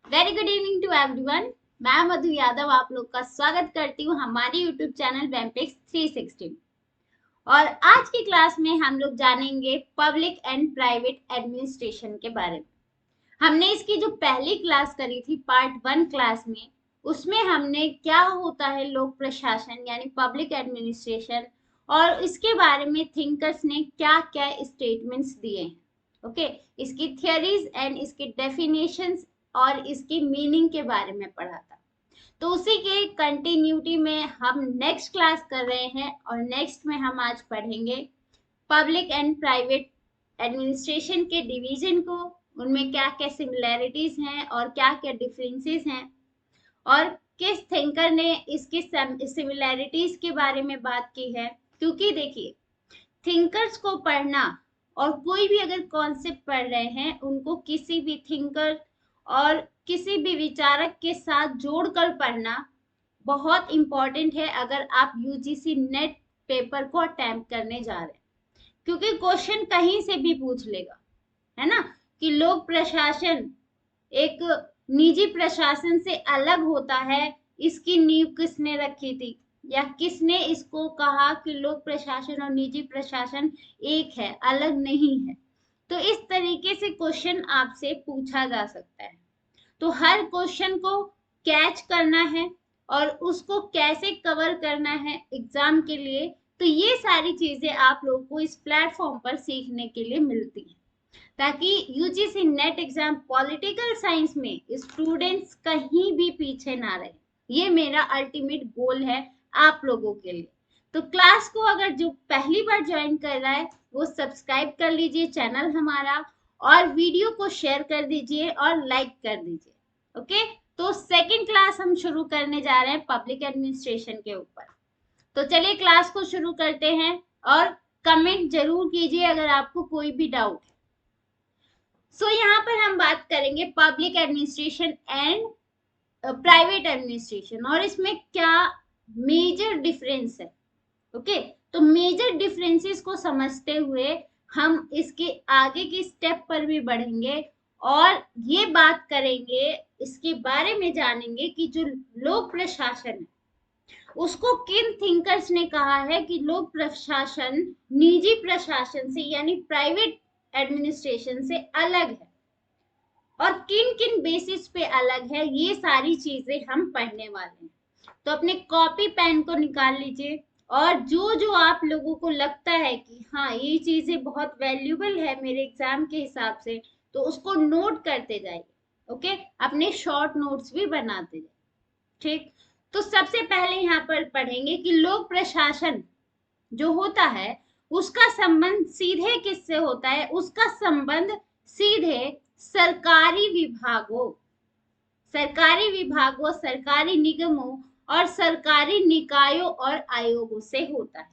Very good evening to everyone. मैं मधु यादव आप लोग का स्वागत करती हूँ हमारे यूट्यूब चैनल बेम्पेक्स 360। और आज की क्लास में हम लोग जानेंगे पब्लिक एंड प्राइवेट एडमिनिस्ट्रेशन के बारे में। हमने इसकी जो पहली क्लास करी थी पार्ट 1 क्लास में, उसमें हमने क्या होता है लोक प्रशासन यानी पब्लिक एडमिनिस्ट्रेशन और इसके बारे में थिंकर्स ने क्या क्या स्टेटमेंट्स दिए हैं। ओके, इसकी थियरीज एंड इसके डेफिनेशंस और इसकी मीनिंग के बारे में पढ़ा था। तो उसी के कंटिन्यूटी में हम नेक्स्ट क्लास कर रहे हैं और नेक्स्ट में हम आज पढ़ेंगे पब्लिक एंड प्राइवेट एडमिनिस्ट्रेशन के डिवीजन को, उनमें क्या क्या सिमिलैरिटीज हैं और क्या क्या डिफरेंसेस हैं और किस थिंकर ने इसकी सिमिलैरिटीज के बारे में बात की है। क्योंकि देखिए, थिंकर्स को पढ़ना और कोई भी अगर कॉन्सेप्ट पढ़ रहे हैं उनको किसी भी थिंकर और किसी भी विचारक के साथ जोड़कर पढ़ना बहुत इंपॉर्टेंट है अगर आप यूजीसी नेट पेपर को अटेम्प्ट करने जा रहे हैं। क्योंकि क्वेश्चन कहीं से भी पूछ लेगा, है ना, कि लोक प्रशासन एक निजी प्रशासन से अलग होता है, इसकी नींव किसने रखी थी या किसने इसको कहा कि लोक प्रशासन और निजी प्रशासन एक है, अलग नहीं है। तो इस तरीके से क्वेश्चन आपसे पूछा जा सकता है। तो हर क्वेश्चन को कैच करना है और उसको कैसे कवर करना है एग्जाम के लिए, तो ये सारी चीजें आप लोगों को इस प्लेटफॉर्म पर सीखने के लिए मिलती हैं, ताकि UGC net exam political science में स्टूडेंट्स कहीं भी पीछे ना रहे। ये मेरा अल्टीमेट गोल है आप लोगों के लिए। तो क्लास को अगर जो पहली बार ज्वाइन कर रहा है वो सब्सक्राइब कर लीजिए चैनल हमारा, और वीडियो को शेयर कर दीजिए और लाइक कर दीजिए। ओके, तो सेकंड क्लास हम शुरू करने जा रहे हैं पब्लिक एडमिनिस्ट्रेशन के ऊपर। तो चलिए क्लास को शुरू करते हैं और कमेंट जरूर कीजिए अगर आपको कोई भी डाउट है। सो यहाँ पर हम बात करेंगे public administration and private administration और इसमें क्या मेजर डिफरेंस है। ओके, तो मेजर डिफरेंसेस को समझते हुए हम इसके आगे की स्टेप पर भी बढ़ेंगे और ये बात करेंगे, इसके बारे में जानेंगे कि जो लोक प्रशासन है उसको किन थिंकर्स ने कहा है कि लोक प्रशासन निजी प्रशासन से यानी प्राइवेट एडमिनिस्ट्रेशन से अलग है और किन किन बेसिस पे अलग है, ये सारी चीजें हम पढ़ने वाले हैं। तो अपने कॉपी पेन को निकाल लीजिए और जो जो आप लोगों को लगता है कि हाँ ये चीजें बहुत वैल्यूबल है मेरे एग्जाम के हिसाब से, तो उसको नोट करते जाइए। ओके, अपने शॉर्ट नोट्स भी बनाते जाइए। ठीक, तो सबसे पहले यहाँ पर पढ़ेंगे कि लोक प्रशासन जो होता है उसका संबंध सीधे किससे होता है। उसका संबंध सीधे सरकारी विभागों, सरकारी निगमों और सरकारी निकायों और आयोगों से होता है।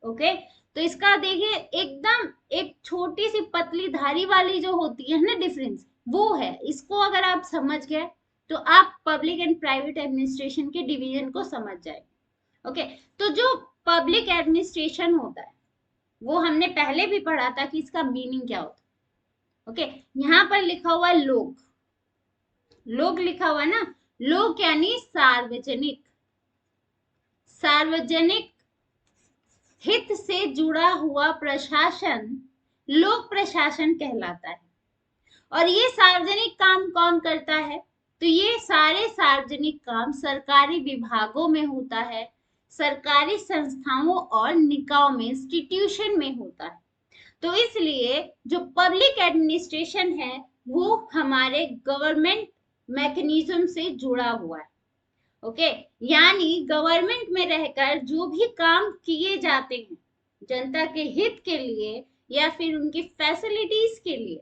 ओके, तो इसका देखिए एकदम एक छोटी सी पतली धारी वाली जो होती है ना डिफरेंस, वो है। इसको अगर आप समझ गए तो आप पब्लिक एंड प्राइवेट एडमिनिस्ट्रेशन के डिवीजन को समझ जाए। ओके, तो जो पब्लिक एडमिनिस्ट्रेशन होता है वो हमने पहले भी पढ़ा था कि इसका मीनिंग क्या होता है। ओके, यहाँ पर लिखा हुआ लोग, लोग लिखा हुआ ना, लोग यानी सार्वजनिक, सार्वजनिक हित से जुड़ा हुआ प्रशासन लोक प्रशासन कहलाता है। और ये सार्वजनिक काम कौन करता है, तो ये सारे सार्वजनिक काम सरकारी विभागों में होता है, सरकारी संस्थाओं और निकायों में, इंस्टीट्यूशन में होता है। तो इसलिए जो पब्लिक एडमिनिस्ट्रेशन है वो हमारे गवर्नमेंट मैकेनिज्म से जुड़ा हुआ है। ओके, यानी गवर्नमेंट में रहकर जो भी काम किए जाते हैं जनता के हित के लिए या फिर उनकी फैसिलिटीज के लिए,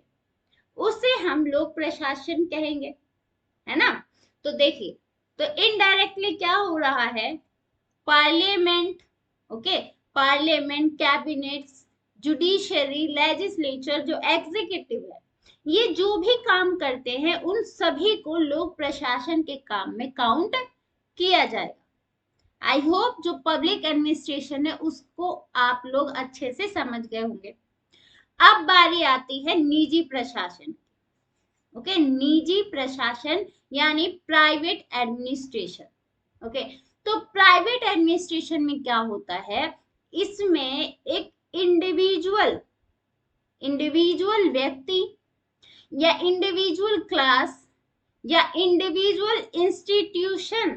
उसे हम लोग प्रशासन कहेंगे, है ना। तो देखिए, तो इनडायरेक्टली क्या हो रहा है, parliament, okay, parliament, cabinet, judiciary, legislature जो एग्जीक्यूटिव है, ये जो भी काम करते हैं उन सभी को लोक प्रशासन के काम में काउंट किया जाएगा। आई होप जो पब्लिक एडमिनिस्ट्रेशन है उसको आप लोग अच्छे से समझ गए होंगे। अब बारी आती है निजी प्रशासन। ओके, निजी प्रशासन यानी प्राइवेट एडमिनिस्ट्रेशन। ओके, तो प्राइवेट एडमिनिस्ट्रेशन में क्या होता है, इसमें एक इंडिविजुअल व्यक्ति या इंडिविजुअल क्लास या इंडिविजुअल इंस्टीट्यूशन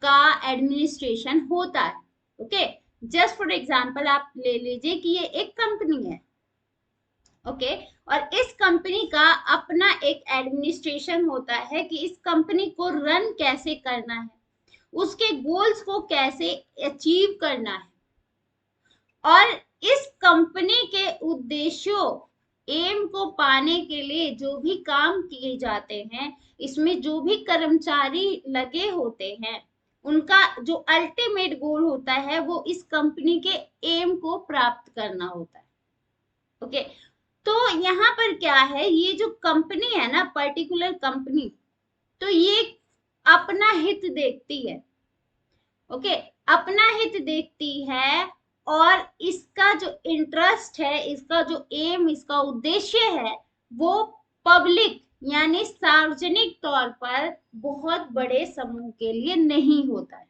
का एडमिनिस्ट्रेशन होता है। ओके, जस्ट फॉर एग्जांपल आप ले लीजिए कि ये एक कंपनी है। ओके, और इस कंपनी का अपना एक एडमिनिस्ट्रेशन होता है कि इस कंपनी को रन कैसे करना है, उसके गोल्स को कैसे अचीव करना है, और इस कंपनी के उद्देश्यों एम को पाने के लिए जो भी काम किए जाते हैं, इसमें जो भी कर्मचारी लगे होते हैं, उनका जो अल्टीमेट गोल होता है वो इस कंपनी के एम को प्राप्त करना होता है। ओके, तो यहाँ पर क्या है, ये जो कंपनी है ना, पर्टिकुलर कंपनी, तो ये अपना हित देखती है। ओके, अपना हित देखती है, और इसका जो इंटरेस्ट है, इसका जो एम, इसका उद्देश्य है, वो पब्लिक यानी सार्वजनिक तौर पर बहुत बड़े समूह के लिए नहीं होता है।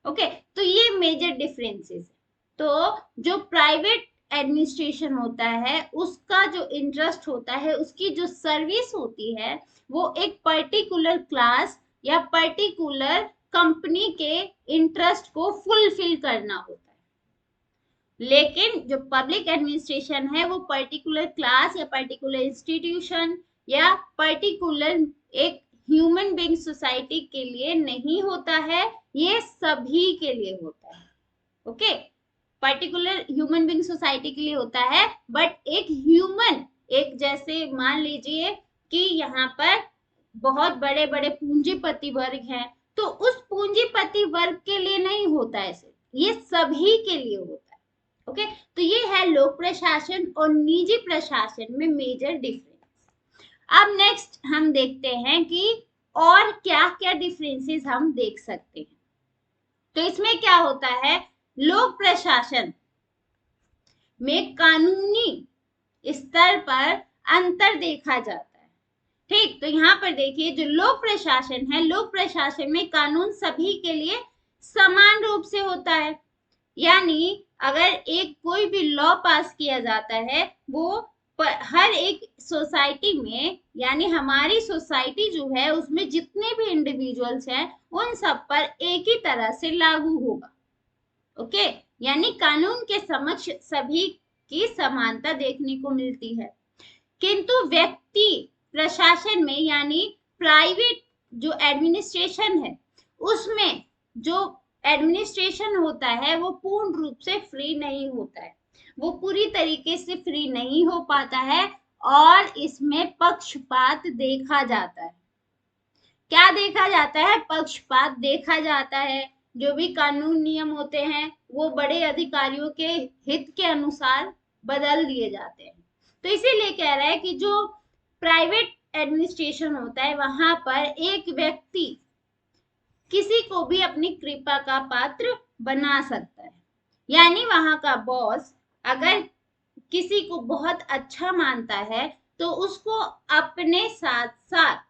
ओके, तो ये मेजर डिफरेंसेस है। तो जो प्राइवेट एडमिनिस्ट्रेशन होता है, उसका जो इंटरेस्ट होता है, उसकी जो सर्विस होती है, वो एक पर्टिकुलर क्लास या पर्टिकुलर कंपनी के इंटरेस्ट को फुलफिल करना होता है। लेकिन जो पब्लिक एडमिनिस्ट्रेशन है, वो पर्टिकुलर क्लास या पर्टिकुलर इंस्टीट्यूशन या पर्टिकुलर एक ह्यूमन बीइंग सोसाइटी के लिए नहीं होता है, ये सभी के लिए होता है। Okay, particular human being society के लिए होता है, बट एक ह्यूमन, एक जैसे मान लीजिए कि यहाँ पर बहुत बड़े बड़े पूंजीपति वर्ग हैं, तो उस पूंजीपति वर्ग के लिए नहीं होता है, ये सभी के लिए होता है। ओके, तो ये है लोक प्रशासन और निजी प्रशासन में मेजर डिफरेंस। अब नेक्स्ट हम देखते हैं कि और क्या क्या डिफरेंसेस हम देख सकते हैं। तो इसमें क्या होता है, लोक प्रशासन में कानूनी स्तर पर अंतर देखा जाता है। ठीक, तो यहाँ पर देखिए, जो लोक प्रशासन है, लोक प्रशासन में कानून सभी के लिए समान रूप से होता है। यानी अगर एक कोई भी लॉ पास किया जाता है, वो हर एक सोसाइटी में, यानी हमारी सोसाइटी जो है उसमें जितने भी इंडिविजुअल्स हैं, उन सब पर एक ही तरह से लागू होगा। ओके, यानी कानून के समक्ष सभी की समानता देखने को मिलती है। किंतु व्यक्ति प्रशासन में यानी प्राइवेट जो एडमिनिस्ट्रेशन है, उसमें जो एडमिनिस्ट्रेशन होता है वो पूर्ण रूप से फ्री नहीं होता है, वो पूरी तरीके से फ्री नहीं हो पाता है, और इसमें पक्षपात देखा जाता है। क्या देखा जाता है, पक्षपात देखा जाता है। जो भी कानून नियम होते हैं वो बड़े अधिकारियों के हित के अनुसार बदल दिए जाते हैं। तो इसीलिए कह रहा है कि जो प्राइवेट एडमिनिस्ट्रेशन होता है, वहां पर एक व्यक्ति किसी को भी अपनी कृपा का पात्र बना सकता है। यानी वहां का बॉस अगर किसी को बहुत अच्छा मानता है, तो उसको अपने साथ साथ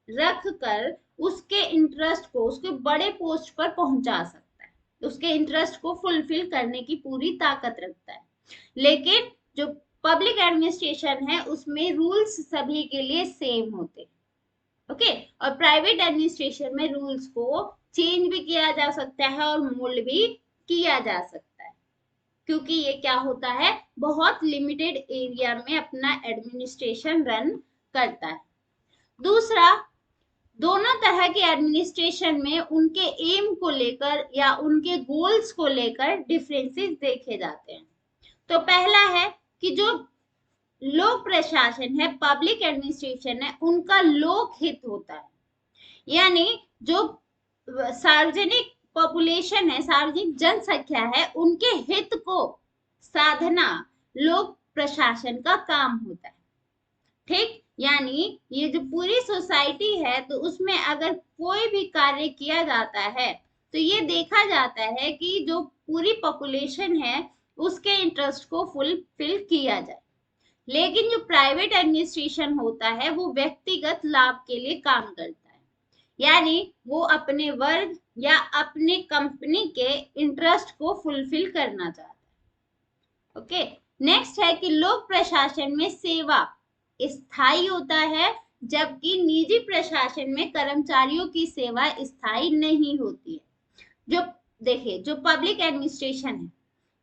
रख कर उसके इंटरेस्ट को उसके बड़े पोस्ट पर पहुंचा सकता है, उसके इंटरेस्ट को फुलफिल करने की पूरी ताकत रखता है। लेकिन जो पब्लिक एडमिनिस्ट्रेशन है, उसमें रूल्स सभी के लिए सेम होते हैं। ओके, और प्राइवेट एडमिनिस्ट्रेशन में रूल्स को चेंज भी किया जा सकता है और मोल्ड भी किया जा सकता है, क्योंकि ये क्या होता है, बहुत लिमिटेड एरिया में अपना एडमिनिस्ट्रेशन रन करता है। दूसरा, दोनों तरह के एडमिनिस्ट्रेशन में उनके एम को लेकर या उनके गोल्स को लेकर डिफरेंसेस देखे जाते हैं। तो पहला है कि जो लोक प्रशासन है, पब्लिक एडमिनिस्ट्रेशन है, उनका लोक हित होता है। यानी जो सार्वजनिक पॉपुलेशन है, सार्वजनिक जनसंख्या है, उनके हित को साधना लोक प्रशासन का काम होता है। ठीक, यानी ये जो पूरी सोसाइटी है, तो उसमें अगर कोई भी कार्य किया जाता है, तो ये देखा जाता है कि जो पूरी पॉपुलेशन है उसके इंटरेस्ट को फुलफिल किया जाए। लेकिन जो प्राइवेट एडमिनिस्ट्रेशन होता है वो व्यक्तिगत लाभ के लिए काम करता है, यानी वो अपने वर्ग या अपने कंपनी के इंटरेस्ट को फुलफिल करना चाहता है। ओके, नेक्स्ट है कि लोक प्रशासन में सेवा स्थायी होता है, जबकि निजी प्रशासन में कर्मचारियों की सेवा स्थायी नहीं होती है। जो देखिए, जो पब्लिक एडमिनिस्ट्रेशन है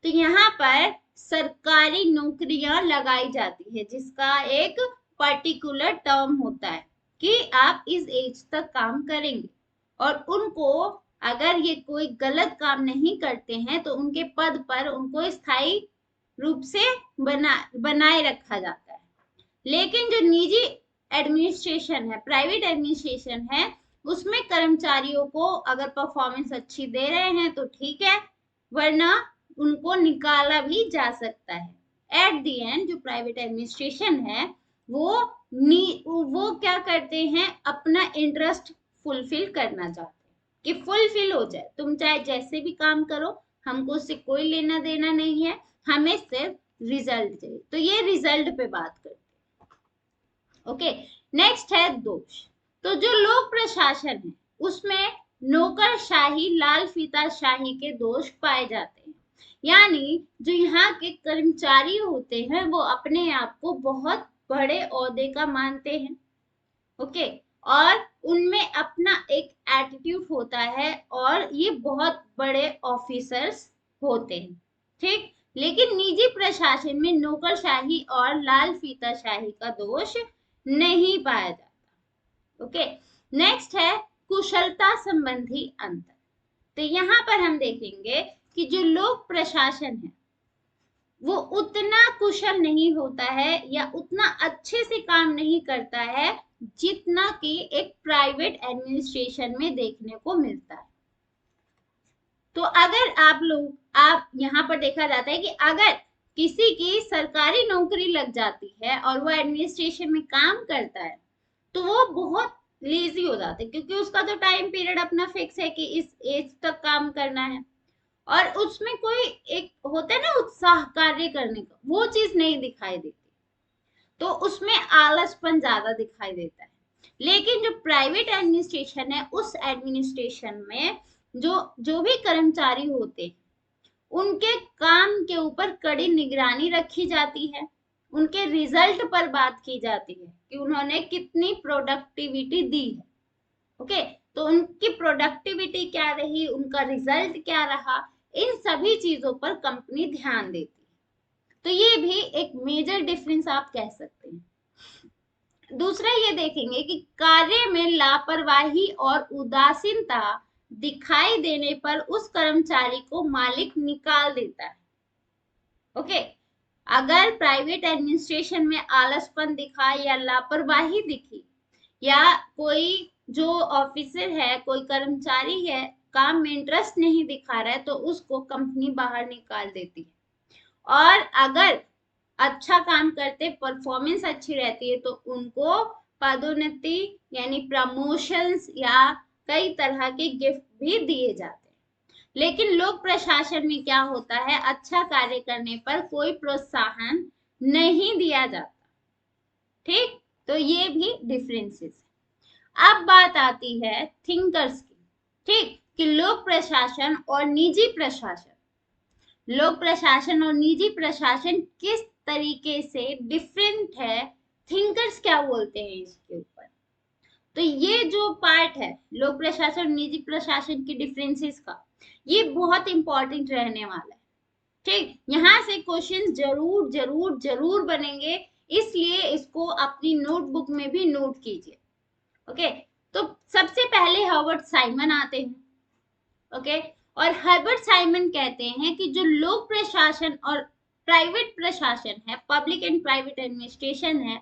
तो यहाँ पर सरकारी नौकरियां लगाई जाती है, जिसका एक पर्टिकुलर टर्म होता है कि आप इस एज तक काम करेंगे, और उनको अगर ये कोई गलत काम नहीं करते हैं तो उनके पद पर उनको स्थायी रूप से बनाए रखा जाता है। लेकिन जो निजी एडमिनिस्ट्रेशन है, प्राइवेट एडमिनिस्ट्रेशन है, उसमें कर्मचारियों को अगर परफॉर्मेंस अच्छी दे रहे हैं तो ठीक है, वरना उनको निकाला भी जा सकता है। एट द एंड जो प्राइवेट एडमिनिस्ट्रेशन है वो क्या करते हैं, अपना इंटरेस्ट फुलफिल करना चाहते हैं कि फुलफिल हो जाए, तुम चाहे जैसे भी काम करो, हमको उससे कोई लेना देना नहीं है, हमें सिर्फ रिजल्ट चाहिए। तो ये रिजल्ट पे बात करते हैं। ओके, नेक्स्ट है दोष। तो जो लोक प्रशासन है उसमें नौकरशाही, लाल फीताशाही के दोष पाए जाते हैं, यानी जो यहाँ के कर्मचारी होते हैं वो अपने आप को बहुत बड़े ओहदे का मानते हैं। ओके, और उनमें अपना एक एटीट्यूड होता है और ये बहुत बड़े ऑफिसर्स होते हैं, ठीक। लेकिन निजी प्रशासन में नौकरशाही और लाल फीताशाही का दोष नहीं पाया जाता। ओके, नेक्स्ट है कुशलता संबंधी अंतर। तो यहाँ पर हम देखेंगे कि जो लोक प्रशासन है वो उतना कुशल नहीं होता है या उतना अच्छे से काम नहीं करता है जितना कि एक प्राइवेट एडमिनिस्ट्रेशन में देखने को मिलता है। तो अगर आप यहाँ पर देखा जाता है कि अगर किसी की सरकारी नौकरी लग जाती है और वो एडमिनिस्ट्रेशन में काम करता है तो वो बहुत लेजी हो जाते हैं, क्योंकि उसका तो टाइम पीरियड अपना फिक्स है कि इस एज तक काम करना है, और उसमें कोई एक होता है ना उत्साह कार्य करने का, वो चीज नहीं दिखाई देती, तो उसमें आलसपन ज्यादा दिखाई देता है। लेकिन जो प्राइवेट एडमिनिस्ट्रेशन है उस एडमिनिस्ट्रेशन में जो भी कर्मचारी होते हैं उनके काम के ऊपर कड़ी निगरानी रखी जाती है, उनके रिजल्ट पर बात की जाती है कि उन्होंने कितनी प्रोडक्टिविटी दी है। ओके, तो उनकी प्रोडक्टिविटी क्या रही, उनका रिजल्ट क्या रहा, इन सभी चीजों पर कंपनी ध्यान देती है। तो ये भी एक मेजर डिफरेंस आप कह सकते हैं। दूसरा ये देखेंगे कि कार्य में लापरवाही और उदासीनता दिखाई देने पर उस कर्मचारी को मालिक निकाल देता है। ओके, अगर प्राइवेट एडमिनिस्ट्रेशन में आलसपन दिखा या लापरवाही दिखी, या कोई जो ऑफिसर है, कोई कर्मचारी है, काम में इंटरेस्ट नहीं दिखा रहा है, तो उसको कंपनी बाहर निकाल देती है। और अगर अच्छा काम करते, परफॉर्मेंस अच्छी रहती है, तो उनको पदोन्नति यानी प्रमोशंस या कई तरह के गिफ्ट भी दिए जाते हैं। लेकिन लोक प्रशासन में क्या होता है, अच्छा कार्य करने पर कोई प्रोत्साहन नहीं दिया जाता, ठीक। तो ये भी डिफरेंसेस। अब बात आती है थिंकर्स की, ठीक, कि लोक प्रशासन और निजी प्रशासन, लोक प्रशासन और निजी प्रशासन किस तरीके से डिफरेंट है, थिंकर्स क्या बोलते हैं इसके ऊपर। तो ये जो पार्ट है लोक प्रशासन और निजी प्रशासन की डिफरेंसेस का, ये बहुत इंपॉर्टेंट रहने वाला है, ठीक। यहाँ से क्वेश्चन जरूर जरूर जरूर बनेंगे, इसलिए इसको अपनी नोटबुक में भी नोट कीजिए। ओके, तो सबसे पहले हर्बर्ट साइमन आते हैं। ओके, और हर्बर्ट साइमन कहते हैं कि जो लोक प्रशासन और प्राइवेट प्रशासन है, पब्लिक एंड प्राइवेट एडमिनिस्ट्रेशन है,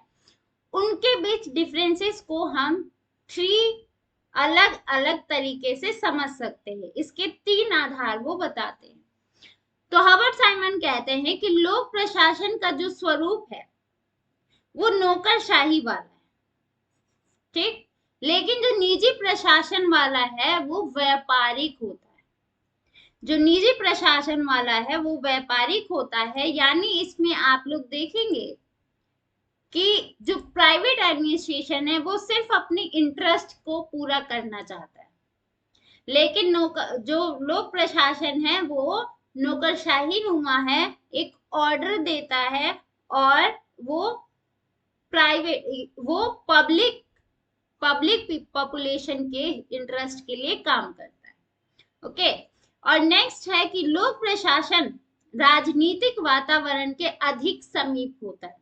उनके बीच डिफरेंसेस को हम 3 अलग अलग तरीके से समझ सकते हैं। इसके 3 आधार वो बताते हैं। तो हर्बर्ट साइमन कहते हैं कि लोक प्रशासन का जो स्वरूप है वो नौकरशाही वाला है, ठीक। लेकिन जो निजी प्रशासन वाला है वो व्यापारिक होता है। जो निजी प्रशासन वाला है वो व्यापारिक होता है, यानी इसमें आप लोग देखेंगे कि जो प्राइवेट एडमिनिस्ट्रेशन है वो सिर्फ अपनी इंटरेस्ट को पूरा करना चाहता है, लेकिन जो लोक प्रशासन है वो नौकरशाही नुमा है, एक ऑर्डर देता है और वो पब्लिक पॉपुलेशन के इंटरेस्ट के लिए काम करता है। ओके, और नेक्स्ट है कि लोक प्रशासन राजनीतिक वातावरण के अधिक समीप होता है।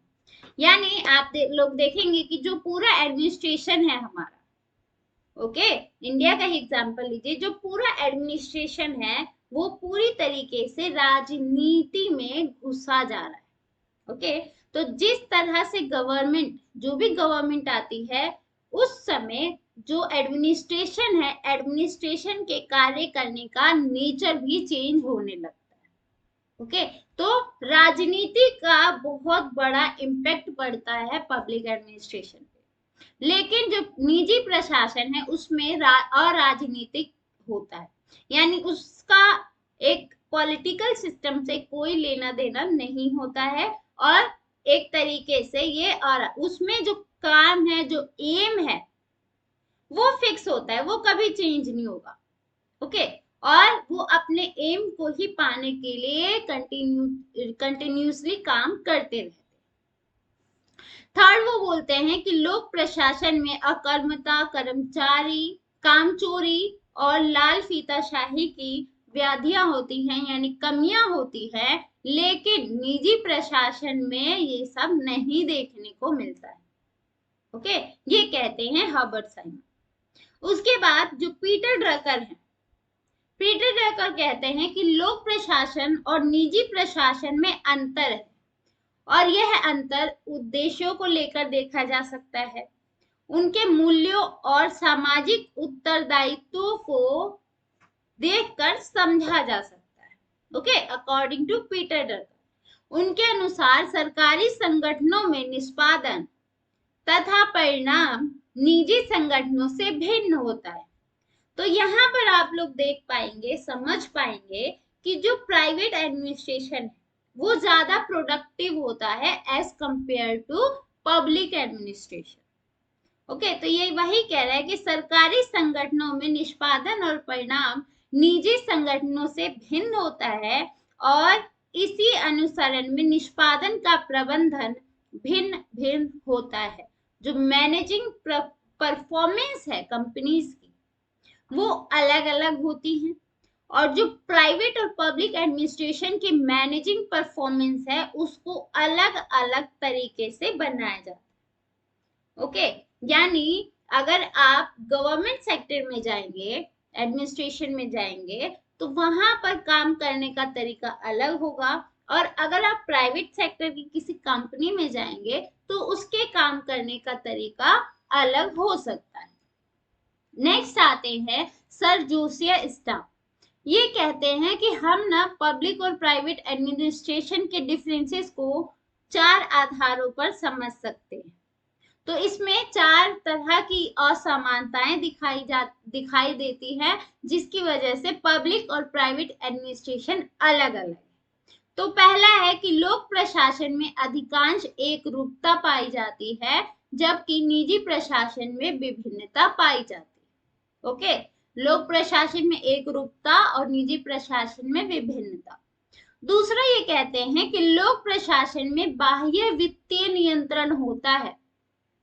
यानी आप लोग देखेंगे कि जो पूरा एडमिनिस्ट्रेशन है हमारा, ओके, इंडिया का ही एग्जांपल लीजिए, जो पूरा एडमिनिस्ट्रेशन है वो पूरी तरीके से राजनीति में घुसा जा रहा है। ओके, तो जिस तरह से गवर्नमेंट, जो भी गवर्नमेंट आती है उस समय जो एडमिनिस्ट्रेशन है, एडमिनिस्ट्रेशन के कार्य करने का नेचर भी चेंज होने लगता है। ओके, तो राजनीति का बहुत बड़ा इम्पैक्ट पड़ता है पब्लिक एडमिनिस्ट्रेशन पे, लेकिन जो निजी प्रशासन है उसमें अराजनीतिक होता है, यानी उसका एक पॉलिटिकल सिस्टम से कोई लेना देना नहीं होता है, और एक तरीके से ये, और उसमें जो काम है, जो एम है वो फिक्स होता है, वो कभी चेंज नहीं होगा। ओके, और वो अपने एम को ही पाने के लिए कंटिन्यूसली काम करते रहते। थर्ड, वो बोलते हैं कि लोक प्रशासन में अकर्मता, कर्मचारी कामचोरी और लाल फीताशाही की व्याधियां होती हैं, यानी कमियां होती हैं, लेकिन निजी प्रशासन में ये सब नहीं देखने को मिलता है। ओके, ये कहते हैं हर्बर्ट साइमन। उसके बाद जो पीटर ड्रकर है, पीटर ड्रकर कहते हैं कि लोक प्रशासन और निजी प्रशासन में अंतर है, और यह अंतर उद्देश्यों को लेकर देखा जा सकता है, उनके मूल्यों और सामाजिक उत्तरदायित्वों को देखकर समझा जा सकता है। Okay, according to Peter Drucker, उनके अनुसार सरकारी संगठनों में निष्पादन तथा परिणाम निजी संगठनों से भिन्न होता है। तो यहाँ पर आप लोग देख पाएंगे, समझ पाएंगे कि जो प्राइवेट एडमिनिस्ट्रेशन है वो ज्यादा प्रोडक्टिव होता है as compare to public administration. Okay, तो ये वही कह रहा है कि सरकारी संगठनों में निष्पादन और परिणाम निजी संगठनों से भिन्न होता है, और इसी अनुसरण में निष्पादन का प्रबंधन भिन्न भिन्न होता है। जो मैनेजिंग परफॉर्मेंस है कंपनीज की वो अलग अलग होती हैं, और जो प्राइवेट और पब्लिक एडमिनिस्ट्रेशन की मैनेजिंग परफॉर्मेंस है उसको अलग अलग तरीके से बनाया जाता है। ओके, यानी अगर आप गवर्नमेंट सेक्टर में जाएंगे, एडमिनिस्ट्रेशन में जाएंगे, तो वहां पर काम करने का तरीका अलग होगा, और अगर आप प्राइवेट सेक्टर की किसी कंपनी में जाएंगे तो उसके काम करने का तरीका अलग हो सकता है। नेक्स्ट आते हैं सर जोसिया स्टाफ। ये कहते हैं कि हम ना पब्लिक और प्राइवेट एडमिनिस्ट्रेशन के डिफरेंसेस को 4 आधारों पर समझ सकते हैं। तो इसमें 4 तरह की असमानताएं दिखाई देती है, जिसकी वजह से पब्लिक और प्राइवेट एडमिनिस्ट्रेशन अलग अलग है। तो पहला है कि लोक प्रशासन में अधिकांश एक रूपता पाई जाती है, जबकि निजी प्रशासन में विभिन्नता पाई जाती है। ओके, लोक प्रशासन में एक रूपता और निजी प्रशासन में विभिन्नता। दूसरा, ये कहते हैं कि लोक प्रशासन में बाह्य वित्तीय नियंत्रण होता है।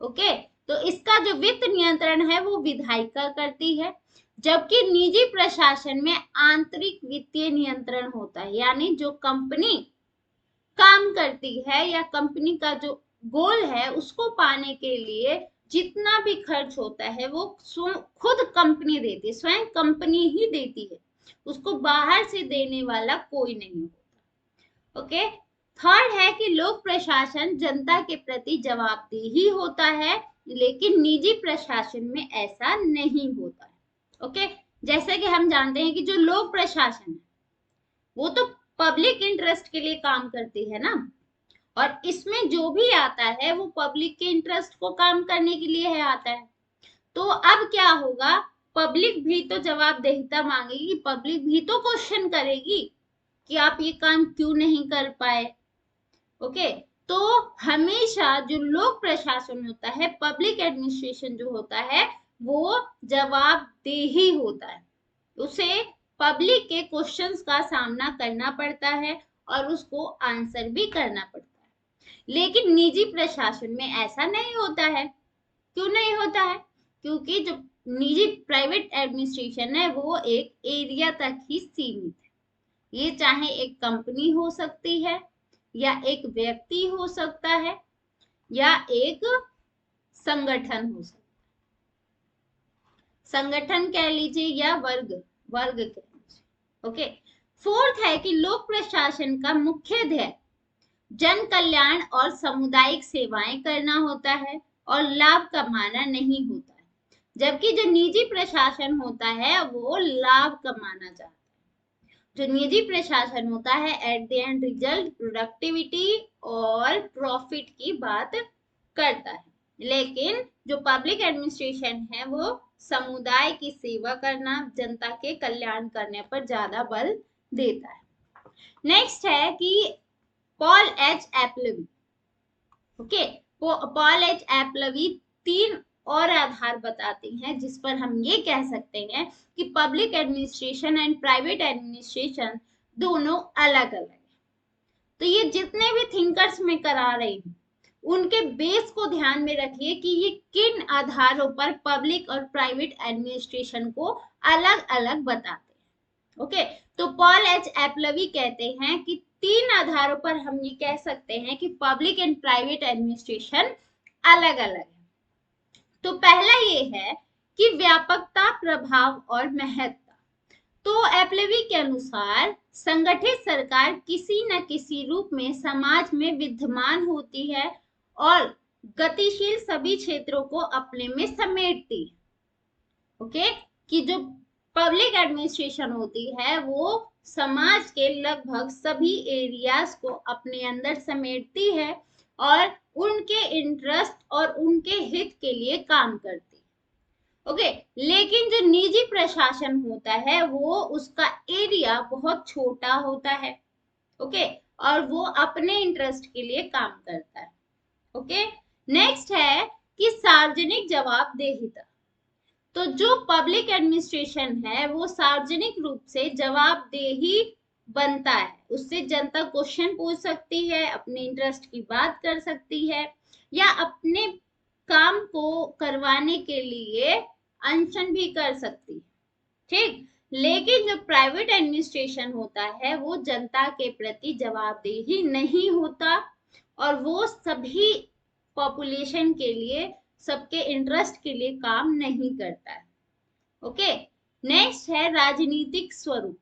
ओके, तो इसका जो वित्त नियंत्रण है वो विधायिका करती है, जबकि निजी प्रशासन में आंतरिक वित्तीय नियंत्रण होता है, यानी जो कंपनी काम करती है या कंपनी का जो गोल है उसको पाने के लिए जितना भी खर्च होता है वो खुद कंपनी देती है, स्वयं कंपनी ही देती है, उसको बाहर से देने वाला कोई नहीं होता। ओके, थर्ड है कि लोक प्रशासन जनता के प्रति जवाबदेही होता है, लेकिन निजी प्रशासन में ऐसा नहीं होता है। ओके, जैसे कि हम जानते हैं कि जो लोक प्रशासन है वो तो पब्लिक इंटरेस्ट के लिए काम करती है ना, और इसमें जो भी आता है वो पब्लिक के इंटरेस्ट को काम करने के लिए है आता है। तो अब क्या होगा, पब्लिक भी तो जवाबदेहिता मांगेगी, पब्लिक भी तो क्वेश्चन करेगी कि आप ये काम क्यों नहीं कर पाए। ओके, तो हमेशा जो लोक प्रशासन होता है, पब्लिक एडमिनिस्ट्रेशन जो होता है, वो जवाबदेही होता है। उसे पब्लिक के क्वेश्चंस का सामना करना पड़ता है और उसको आंसर भी करना पड़ता है। लेकिन निजी प्रशासन में ऐसा नहीं होता है। क्यों नहीं होता है? क्योंकि जो निजी प्राइवेट एडमिनिस्ट्रेशन है वो एक एरिया तक ही सीमित है। ये चाहे एक कंपनी हो सकती है, या एक व्यक्ति हो सकता है, या एक संगठन हो सकता है। संगठन कह लीजिए या वर्ग वर्ग कह लीजिए। ओके। फोर्थ है कि लोक प्रशासन का मुख्य ध्येय जन कल्याण और सामुदायिक सेवाएं करना होता है और लाभ कमाना नहीं होता है। जबकि जो निजी प्रशासन होता है वो लाभ कमाना चाहता है। जो निजी प्रशासन होता है at the end result productivity और प्रॉफिट की बात करता है। लेकिन जो पब्लिक एडमिनिस्ट्रेशन है वो समुदाय की सेवा करना, जनता के कल्याण करने पर ज्यादा बल देता है। नेक्स्ट है कि Paul H Appleby. Okay, Paul H Appleby 3 और आधार बताते हैं जिस पर हम ये कह सकते हैं कि public administration and private administration दोनों अलग अलग है। तो ये जितने भी थिंकर्स में करा रही हूँ उनके बेस को ध्यान में रखिए कि ये किन आधारों पर पब्लिक और प्राइवेट एडमिनिस्ट्रेशन को अलग अलग बताते हैं। ओके, तो पॉल एच एप्लवी कहते हैं कि 3 आधारों पर हम ये कह सकते हैं कि पब्लिक एंड प्राइवेट एडमिनिस्ट्रेशन अलग अलग है। तो पहला ये है कि व्यापकता, प्रभाव और महत्ता। तो एप्लवी के अनुसार संगठित सरकार किसी न किसी रूप में समाज में विद्यमान होती है और गतिशील सभी क्षेत्रों को अपने में समेटती है। ओके, कि जो पब्लिक एडमिनिस्ट्रेशन होती है वो समाज के लगभग सभी एरियाज को अपने अंदर समेटती है और उनके इंटरेस्ट और उनके हित के लिए काम करती है। ओके, लेकिन जो निजी प्रशासन होता है वो उसका एरिया बहुत छोटा होता है। ओके, और वो अपने इंटरेस्ट के लिए काम करता है। ओके, नेक्स्ट है कि सार्वजनिक जवाबदेहिता। तो जो पब्लिक एडमिनिस्ट्रेशन है वो सार्वजनिक रूप से जवाबदेही बनता है। उससे जनता क्वेश्चन पूछ सकती है, अपने इंटरेस्ट की बात कर सकती है, या अपने काम को करवाने के लिए अनशन भी कर सकती है। ठीक, लेकिन जो प्राइवेट एडमिनिस्ट्रेशन होता है वो जनता के प्रति जवाबदेही नहीं होता और वो सभी पॉपुलेशन के लिए, सबके इंटरेस्ट के लिए काम नहीं करता है। ओके, नेक्स्ट है राजनीतिक स्वरूप।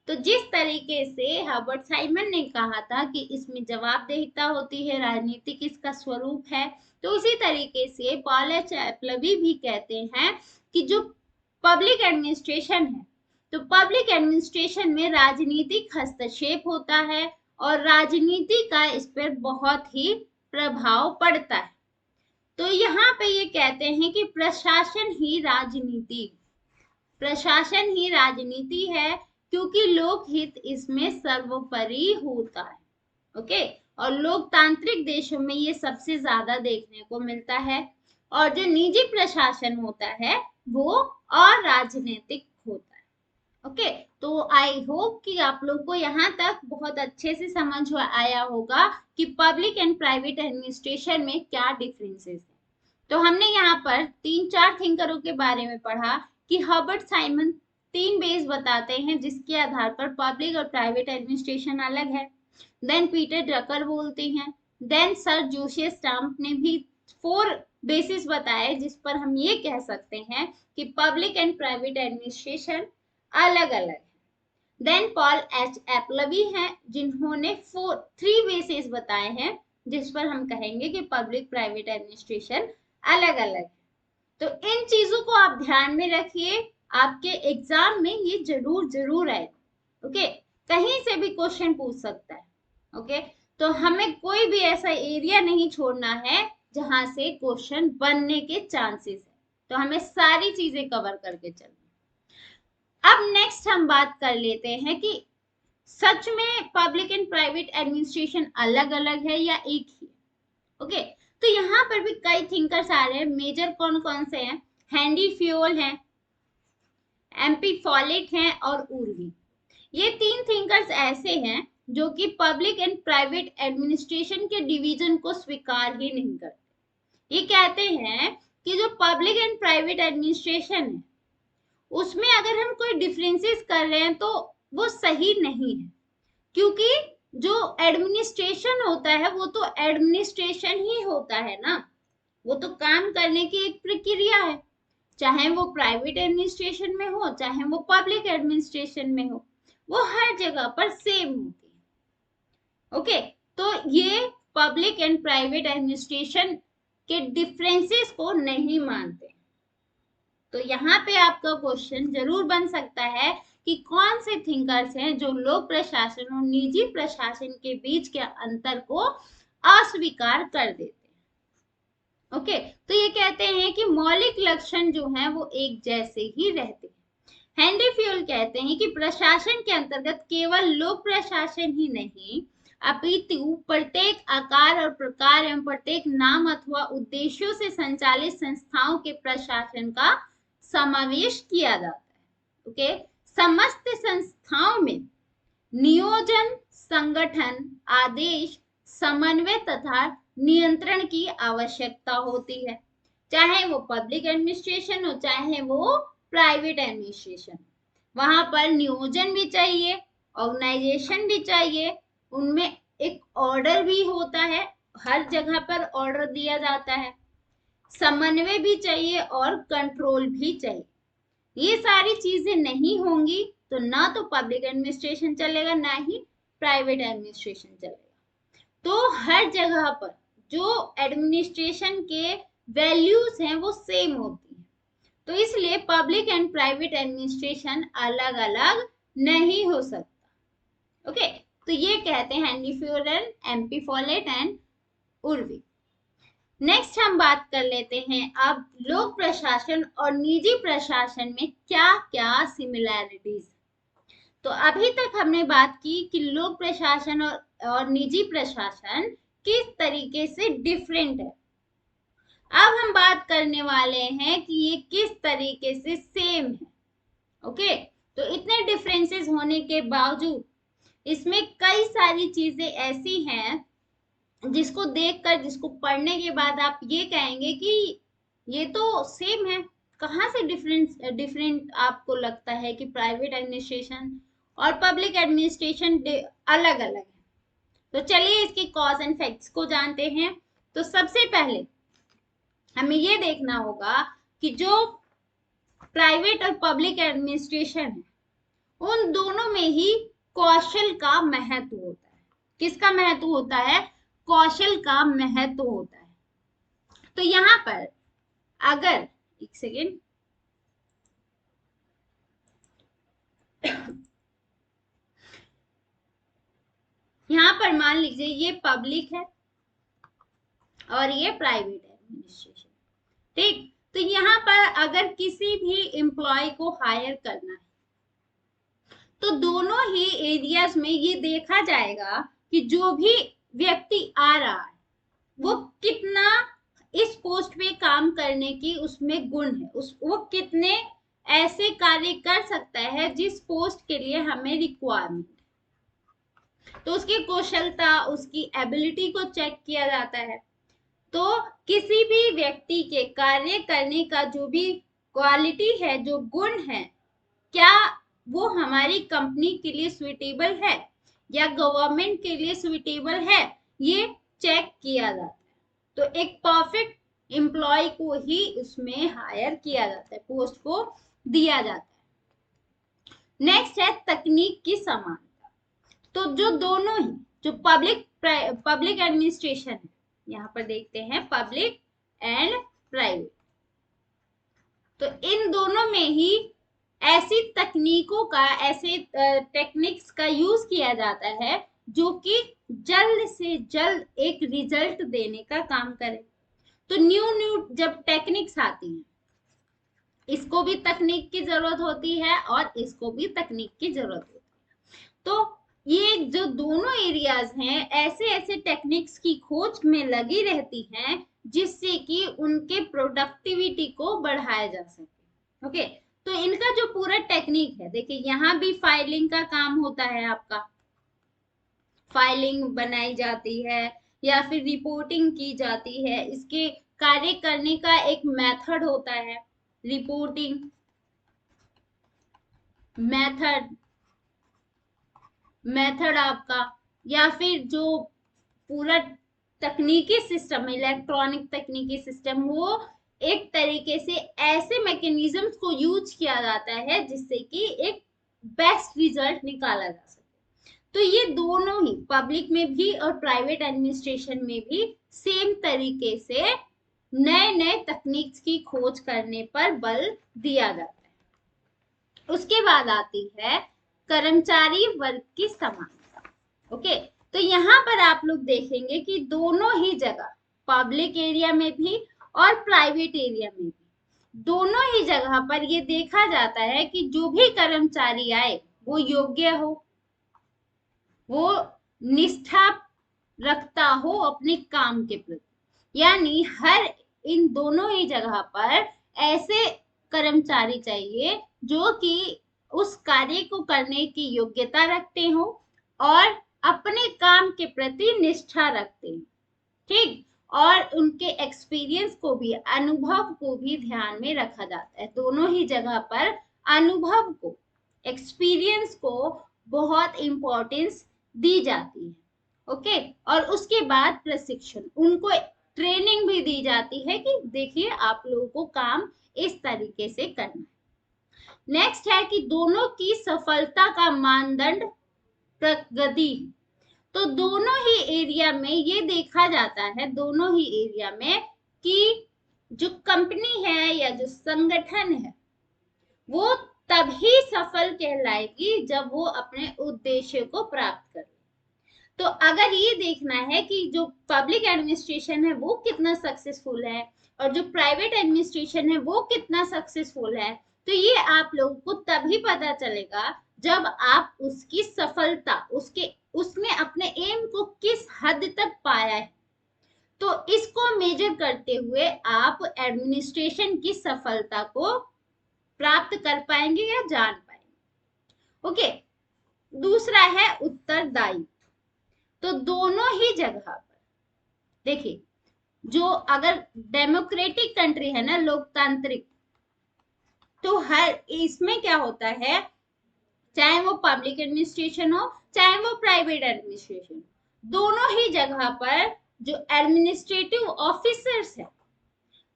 तो जिस तरीके से हर्बर्ट साइमन ने कहा था कि इसमें जवाबदेहिता होती है, राजनीतिक इसका स्वरूप है, तो उसी तरीके से पॉल एच एप्लवी भी कहते हैं कि जो पब्लिक एडमिनिस्ट्रेशन है तो पब्लिक एडमिनिस्ट्रेशन में राजनीतिक हस्तक्षेप होता है और राजनीति का इस पर बहुत ही प्रभाव पड़ता है। तो यहाँ पे ये कहते हैं कि प्रशासन ही राजनीति है क्योंकि लोकहित इसमें सर्वोपरि होता है। ओके, और लोकतांत्रिक देशों में ये सबसे ज्यादा देखने को मिलता है और जो निजी प्रशासन होता है वो और राजनीतिक होता है। ओके, तो आई होप कि आप लोग को यहाँ तक बहुत अच्छे से समझ आया होगा कि पब्लिक एंड प्राइवेट एडमिनिस्ट्रेशन में क्या डिफरेंसेस है। तो हमने यहाँ पर 3-4 थिंकरों के बारे में पढ़ा कि हर्बर्ट साइमन 3 बेस बताते हैं जिसके आधार पर पब्लिक और प्राइवेट एडमिनिस्ट्रेशन अलग है। देन पीटर ड्रकर बोलते हैं। देन सर जोसेफ स्टाम्प ने भी 4 बेसिस बताए जिस पर हम ये कह सकते हैं कि पब्लिक एंड प्राइवेट एडमिनिस्ट्रेशन अलग अलग है। देन पॉल एच एप्लवी हैं जिन्होंने 3 बेसिस बताए हैं जिस पर हम कहेंगे कि पब्लिक प्राइवेट एडमिनिस्ट्रेशन अलग अलग है। तो इन चीजों को आप ध्यान में रखिए, आपके एग्जाम में ये जरूर आए। ओके, कहीं से भी क्वेश्चन पूछ सकता है। ओके, तो हमें कोई भी ऐसा एरिया नहीं छोड़ना है जहां से क्वेश्चन बनने के चांसेस है। तो हमें सारी चीजें कवर करके चलना। अब नेक्स्ट हम बात कर लेते हैं कि सच में पब्लिक एंड प्राइवेट एडमिनिस्ट्रेशन अलग अलग है या एक ही? ओके, तो यहाँ पर भी कई थिंकर्स आ रहे हैं। मेजर कौन कौन से हैं? हेनरी फ्योल हैं, एमपी फॉलेट हैं और उर्वी। ये तीन थिंकर्स ऐसे हैं जो कि पब्लिक एंड प्राइवेट एडमिनिस्ट्रेशन के डिवीजन को स्वीकार ही नहीं करते। ये कहते हैं कि जो पब्लिक एंड प्राइवेट एडमिनिस्ट्रेशन है उसमें अगर हम कोई डिफरेंसेस कर रहे हैं तो वो सही नहीं है, क्योंकि जो एडमिनिस्ट्रेशन होता है वो तो एडमिनिस्ट्रेशन ही होता है ना, वो तो काम करने की एक प्रक्रिया है, चाहे वो प्राइवेट एडमिनिस्ट्रेशन में हो चाहे वो पब्लिक एडमिनिस्ट्रेशन में हो, वो हर जगह पर सेम होती है। ओके, तो ये पब्लिक एंड प्राइवेट एडमिनिस्ट्रेशन के डिफरेंसेस को नहीं मानते। तो यहाँ पे आपका क्वेश्चन जरूर बन सकता है कि कौन से थिंकर्स हैं जो लोक प्रशासन और निजी प्रशासन के बीच के अंतर को अस्वीकार कर देते हैं। ओके, तो ये कहते हैं कि मौलिक लक्षण जो हैं वो एक जैसे ही रहते हैं। हेनरी फ्यूल कहते हैं कि प्रशासन के अंतर्गत केवल लोक प्रशासन ही नहीं अपितु प्रत्येक आकार और प्रकार एवं प्रत्येक नाम अथवा उद्देश्यों से संचालित संस्थाओं के प्रशासन का समावेश किया जाता है। ओके, समस्त संस्थाओं में नियोजन, संगठन, आदेश, समन्वय तथा नियंत्रण की आवश्यकता होती है, चाहे वो पब्लिक एडमिनिस्ट्रेशन हो चाहे वो प्राइवेट एडमिनिस्ट्रेशन। वहां पर नियोजन भी चाहिए, ऑर्गेनाइजेशन भी चाहिए, उनमें एक ऑर्डर भी होता है, हर जगह पर ऑर्डर दिया जाता है, समन्वय भी चाहिए और कंट्रोल भी चाहिए। ये सारी चीजें नहीं होंगी तो ना तो पब्लिक एडमिनिस्ट्रेशन चलेगा ना ही प्राइवेट एडमिनिस्ट्रेशन चलेगा। तो हर जगह पर जो एडमिनिस्ट्रेशन के वैल्यूज हैं वो सेम होती है, तो इसलिए पब्लिक एंड प्राइवेट एडमिनिस्ट्रेशन अलग अलग नहीं हो सकता। ओके, तो ये कहते हैं Henry Fayol, MP Follett and Urwick. Next हम बात कर लेते हैं अब लोक प्रशासन और निजी प्रशासन में क्या क्या सिमिलैरिटीज। तो अभी तक हमने बात की कि लोक प्रशासन और निजी प्रशासन किस तरीके से डिफरेंट है। अब हम बात करने वाले हैं कि ये किस तरीके से सेम है। ओके, तो इतने डिफरेंसेस होने के बावजूद इसमें कई सारी चीजें ऐसी हैं जिसको देखकर, जिसको पढ़ने के बाद आप ये कहेंगे कि ये तो सेम है। कहाँ से डिफरेंट आपको लगता है कि प्राइवेट एडमिनिस्ट्रेशन और पब्लिक एडमिनिस्ट्रेशन अलग अलग है? तो चलिए इसके कॉज एंड इफेक्ट्स को जानते हैं। तो सबसे पहले हमें ये देखना होगा कि जो प्राइवेट और पब्लिक एडमिनिस्ट्रेशन है उन दोनों में ही कौशल का महत्व होता है। किसका महत्व होता है? कौशल का महत्व होता है। तो यहाँ पर अगर एक सेकेंड, यहाँ पर मान लीजिए ये पब्लिक है और ये प्राइवेट एडमिनिस्ट्रेशन, ठीक। तो यहाँ पर अगर किसी भी एम्प्लॉय को हायर करना है तो दोनों ही एरियाज में ये देखा जाएगा कि जो भी व्यक्ति आ रहा है वो कितना इस पोस्ट पे काम करने की उसमें गुण है, वो कितने ऐसे कार्य कर सकता है जिस पोस्ट के लिए हमें रिक्वायरमेंट है। तो उसकी कौशलता, उसकी एबिलिटी को चेक किया जाता है। तो किसी भी व्यक्ति के कार्य करने का जो भी क्वालिटी है, जो गुण है, क्या वो हमारी कंपनी के लिए सुइटेबल है या गवर्नमेंट के लिए सुइटेबल है, ये चेक किया जाता है। तो एक परफेक्ट एम्प्लॉय को ही उसमें हायर किया जाता है, पोस्ट को दिया जाता है। नेक्स्ट है तकनीक की समानता। तो जो दोनों ही, जो पब्लिक एडमिनिस्ट्रेशन है, यहाँ पर देखते हैं पब्लिक एंड प्राइवेट, तो इन दोनों में ही ऐसी तकनीकों का, ऐसे टेक्निक्स का यूज किया जाता है जो कि जल्द से जल्द एक रिजल्ट देने का काम करे। तो न्यू जब टेक्निक्स आती हैं, इसको भी तकनीक की जरूरत होती है और इसको भी तकनीक की जरूरत होती है। तो ये जो दोनों एरियाज हैं ऐसे ऐसे टेक्निक्स की खोज में लगी रहती हैं जिससे कि उनके प्रोडक्टिविटी को बढ़ाया जा सके। ओके, तो इनका जो पूरा टेक्निक है, देखिए यहाँ भी फाइलिंग का काम होता है, आपका फाइलिंग बनाई जाती है या फिर रिपोर्टिंग की जाती है। इसके कार्य करने का एक मेथड होता है, रिपोर्टिंग मेथड मेथड आपका, या फिर जो पूरा तकनीकी सिस्टम, इलेक्ट्रॉनिक तकनीकी सिस्टम, वो एक तरीके से ऐसे मैकेनिज्म्स को यूज किया जाता है जिससे कि एक बेस्ट रिजल्ट निकाला जा सके। तो ये दोनों ही पब्लिक में भी और प्राइवेट एडमिनिस्ट्रेशन में भी सेम तरीके से नए नए तकनीक्स की खोज करने पर बल दिया जाता है। उसके बाद आती है कर्मचारी वर्ग की समानता। ओके, तो यहाँ पर आप लोग देखेंगे कि दोनों ही जगह, पब्लिक एरिया में भी और प्राइवेट एरिया में भी, दोनों ही जगह पर ये देखा जाता है कि जो भी कर्मचारी आए वो योग्य हो, वो निष्ठा रखता हो अपने काम के प्रति। यानी हर इन दोनों ही जगह पर ऐसे कर्मचारी चाहिए जो कि उस कार्य को करने की योग्यता रखते हो और अपने काम के प्रति निष्ठा रखते हैं, ठीक, और उनके एक्सपीरियंस को भी, अनुभव को भी ध्यान में रखा जाता है। दोनों ही जगह पर अनुभव को, एक्सपीरियंस को बहुत इंपॉर्टेंस दी जाती है। ओके, और उसके बाद प्रशिक्षण, उनको ट्रेनिंग भी दी जाती है कि देखिए आप लोगों को काम इस तरीके से करना है। नेक्स्ट है कि दोनों की सफलता का मानदंड प्रगति। तो दोनों ही एरिया में ये देखा जाता है, दोनों ही एरिया में, कि जो कंपनी है या जो संगठन है वो तभी सफल कहलाएगी जब वो अपने उद्देश्य को प्राप्त करे। तो अगर ये देखना है कि जो पब्लिक एडमिनिस्ट्रेशन है वो कितना सक्सेसफुल है और जो प्राइवेट एडमिनिस्ट्रेशन है वो कितना सक्सेसफुल है, तो ये आप लोगों को तभी पता चलेगा जब आप उसकी सफलता, उसने अपने एम को किस हद तक पाया है। तो इसको मेजर करते हुए आप एडमिनिस्ट्रेशन की सफलता को प्राप्त कर पाएंगे या जान पाएंगे। ओके, दूसरा है उत्तरदायित्व। तो दोनों ही जगह पर देखिए, जो अगर डेमोक्रेटिक कंट्री है ना, लोकतांत्रिक, तो हर इसमें क्या होता है, चाहे वो पब्लिक एडमिनिस्ट्रेशन हो चाहे वो प्राइवेट एडमिनिस्ट्रेशन, दोनों ही जगह पर जो एडमिनिस्ट्रेटिव ऑफिसर्स है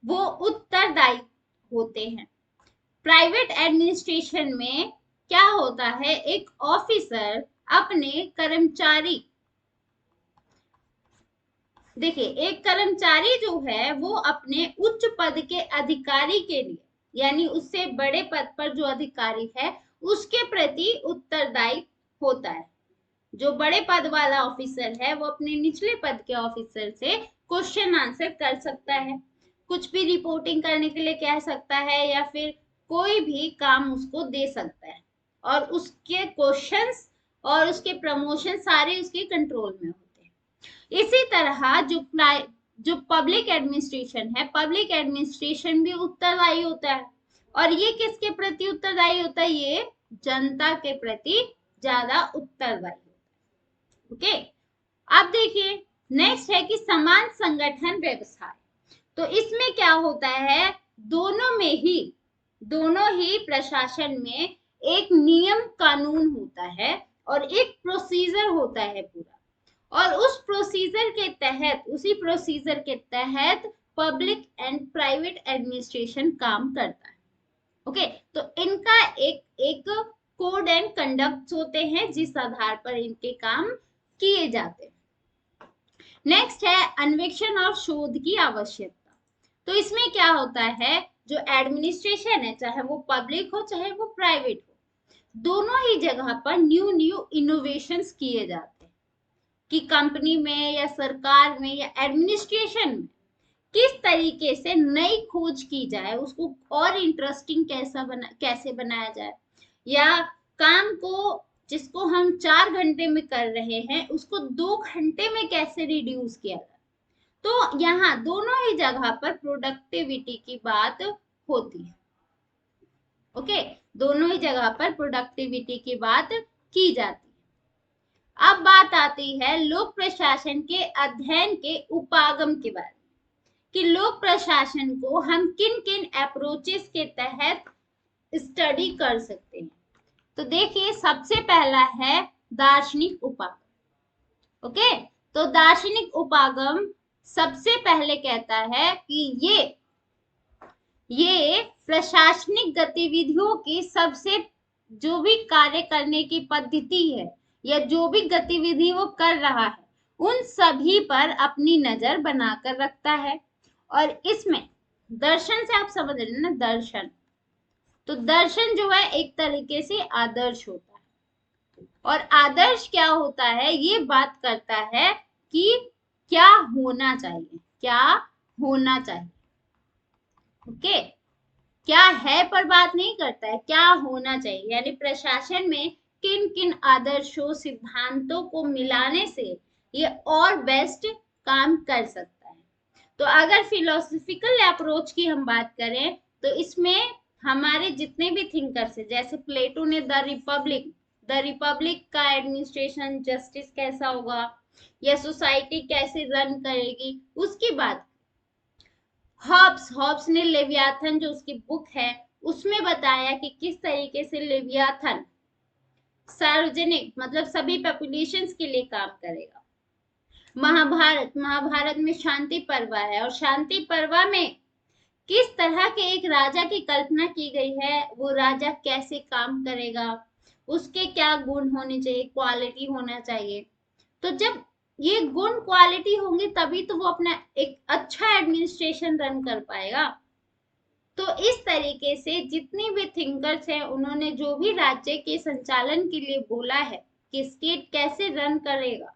वो उत्तरदायी होते हैं। प्राइवेट एडमिनिस्ट्रेशन में क्या होता है, एक ऑफिसर अपने कर्मचारी, देखिए एक कर्मचारी जो है वो अपने उच्च पद के अधिकारी के लिए, यानी उससे बड़े पद पर जो अधिकारी है उसके प्रति उत्तरदायी होता है। जो बड़े पद वाला ऑफिसर है वो अपने निचले पद के ऑफिसर से क्वेश्चन आंसर कर सकता है, कुछ भी रिपोर्टिंग करने के लिए कह सकता है या फिर कोई भी काम उसको दे सकता है, और उसके क्वेश्चंस और उसके प्रमोशन सारे उसके कंट्रोल में होते हैं। इसी तरह जो पब्लिक एडमिनिस्ट्रेशन है, पब्लिक एडमिनिस्ट्रेशन भी उत्तरदायी होता है, और ये किसके प्रति उत्तरदायी होता है, ये जनता के प्रति ज्यादा उत्तरदायी। ओके, अब देखिए नेक्स्ट है कि समान संगठन व्यवसाय। तो इसमें क्या होता है, दोनों ही प्रशासन में एक नियम कानून होता है और एक प्रोसीजर होता है पूरा, और उसी प्रोसीजर के तहत पब्लिक एंड प्राइवेट एडमिनिस्ट्रेशन काम करता है। ओके, तो इनका एक कोड एंड कंडक्ट होते हैं जिस आधार पर इनके काम किए जाते हैं। नेक्स्ट है अन्वेषण और शोध की आवश्यकता। तो इसमें क्या होता है, जो एडमिनिस्ट्रेशन है चाहे वो पब्लिक हो चाहे वो प्राइवेट हो, दोनों ही जगह पर न्यू इनोवेशंस किए जाते हैं कि कंपनी में या सरकार में या एडमिनिस्ट्रेशन में किस तरीके से नई खोज की जाए, उसको और इंटरेस्टिंग कैसे बनाया जाए, या काम को जिसको हम 4 घंटे में कर रहे हैं उसको 2 घंटे में कैसे रिड्यूस किया जाए। तो यहाँ दोनों ही जगह पर प्रोडक्टिविटी की बात होती है। ओके, दोनों ही जगह पर प्रोडक्टिविटी की बात की जाती है। अब बात आती है लोक प्रशासन के अध्ययन के उपागम के बारे में, कि लोक प्रशासन को हम किन किन अप्रोचेस के तहत स्टडी कर सकते हैं। तो देखिए, सबसे पहला है दार्शनिक उपागम। ओके, तो दार्शनिक उपागम सबसे पहले कहता है कि ये प्रशासनिक गतिविधियों की सबसे जो भी कार्य करने की पद्धति है या जो भी गतिविधि वो कर रहा है उन सभी पर अपनी नजर बनाकर रखता है। और इसमें दर्शन से आप समझ रहे हैं ना, दर्शन, तो दर्शन जो है एक तरीके से आदर्श होता है। और आदर्श क्या होता है, ये बात करता है कि क्या होना चाहिए, क्या होना चाहिए। ओके, क्या है पर बात नहीं करता है, क्या होना चाहिए, यानी प्रशासन में किन किन आदर्शों सिद्धांतों को मिलाने से ये और बेस्ट काम कर सकता है। तो अगर फिलोसफिकल अप्रोच की हम बात करें तो इसमें हमारे जितने भी थिंकर्स हैं, जैसे प्लेटो ने द रिपब्लिक का एडमिनिस्ट्रेशन जस्टिस कैसा होगा या सोसाइटी कैसे रन करेगी उसकी बात। हॉब्स ने लेवियाथन जो उसकी बुक है उसमें बताया कि किस तरीके से लेवियाथन सार्वजनिक मतलब सभी पॉपुलेशंस के लिए काम करेगा। महाभारत में शांति पर्व है और शांति पर्व में किस तरह के एक राजा की कल्पना की गई है, वो राजा कैसे काम करेगा, उसके क्या गुण होने चाहिए, क्वालिटी होना चाहिए। तो जब ये गुण क्वालिटी होंगी तभी तो वो अपना एक अच्छा एडमिनिस्ट्रेशन रन कर पाएगा। तो इस तरीके से जितनी भी थिंकर्स हैं उन्होंने जो भी राज्य के संचालन के लिए बोला है कि स्टेट कैसे रन करेगा,